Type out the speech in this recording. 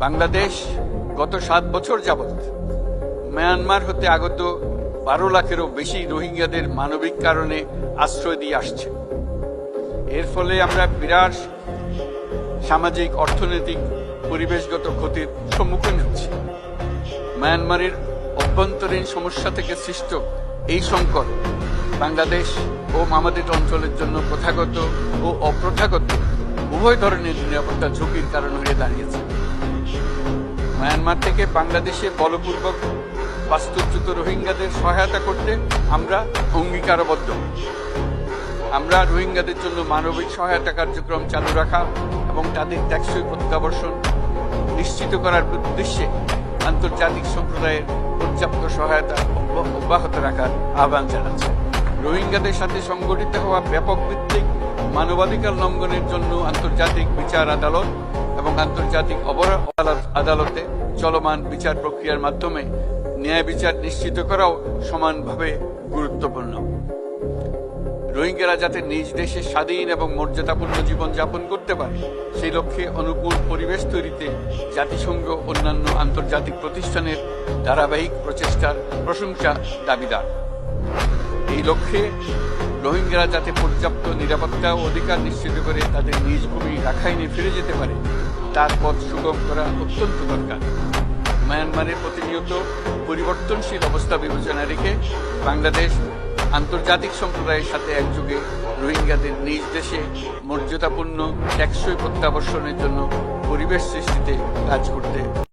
বাংলাদেশ গত 7 বছর যাবৎ মিয়ানমার হতে আগত 12 লাখেরও বেশি রোহিঙ্গাদের মানবিক কারণে আশ্রয় দিয়ে আসছে। এর ফলে আমরা বিরাট সামাজিক, অর্থনৈতিক, পরিবেশগত ক্ষতির সম্মুখীন হচ্ছি। মিয়ানমারের অভ্যন্তরীণ সমস্যা থেকে সৃষ্ট এই সংকট বাংলাদেশ ও আমাদের অঞ্চলের জন্য প্রথাগত ও অপ্রথাগত উভয় ধরনের নিরাপত্তা ঝুঁকির কারণ হয়ে দাঁড়িয়েছে। মিয়ানমার থেকে বাংলাদেশে বলপূর্বক বাস্তুচ্যুত রোহিঙ্গাদের সহায়তা করতে আমরা অঙ্গীকারবদ্ধ। আমরা রোহিঙ্গাদের জন্য মানবিক সহায়তা কার্যক্রম চালু রাখা এবং তাদের টেকসই প্রত্যাবর্তন নিশ্চিত করার উদ্দেশ্যে আন্তর্জাতিক সম্প্রদায়ের পর্যাপ্ত সহায়তা অব্যাহত রাখার আহ্বান জানাচ্ছি। রোহিঙ্গাদের সাথে সংগঠিত হওয়া ব্যাপক ভিত্তিক মানবাধিকার লঙ্ঘনের জন্য আন্তর্জাতিক বিচার আদালত এবং আন্তর্জাতিক অপরাধ আদালতে চলমান বিচার প্রক্রিয়ার মাধ্যমে ন্যায় বিচার নিশ্চিত করাও সমানভাবে গুরুত্বপূর্ণ। রোহিঙ্গারা যাতে নিজ দেশে স্বাধীন এবং মর্যাদাপূর্ণ জীবন যাপন করতে পারে সেই লক্ষ্যে অনুকূল পরিবেশ তৈরিতে জাতিসংঘ অন্যান্য আন্তর্জাতিক প্রতিষ্ঠানের ধারাবাহিক প্রচেষ্টার প্রশংসা দাবিদার। এই লক্ষ্যে রোহিঙ্গারা যাতে পর্যাপ্ত নিরাপত্তা ও অধিকার নিশ্চিত করে তাদের নিজ ভূমি রাখাইনে ফিরে যেতে পারে তার পথ সুগম করা অত্যন্ত দরকার। মিয়ানমারে প্রতিনিয়ত পরিবর্তনশীল অবস্থা বিবেচনা রেখে বাংলাদেশ আন্তর্জাতিক সম্প্রদায়ের সাথে একযোগে রোহিঙ্গাদের নিজ দেশে মর্যাদাপূর্ণ টেকসই প্রত্যাবর্তনের জন্য পরিবেশ সৃষ্টিতে কাজ করতে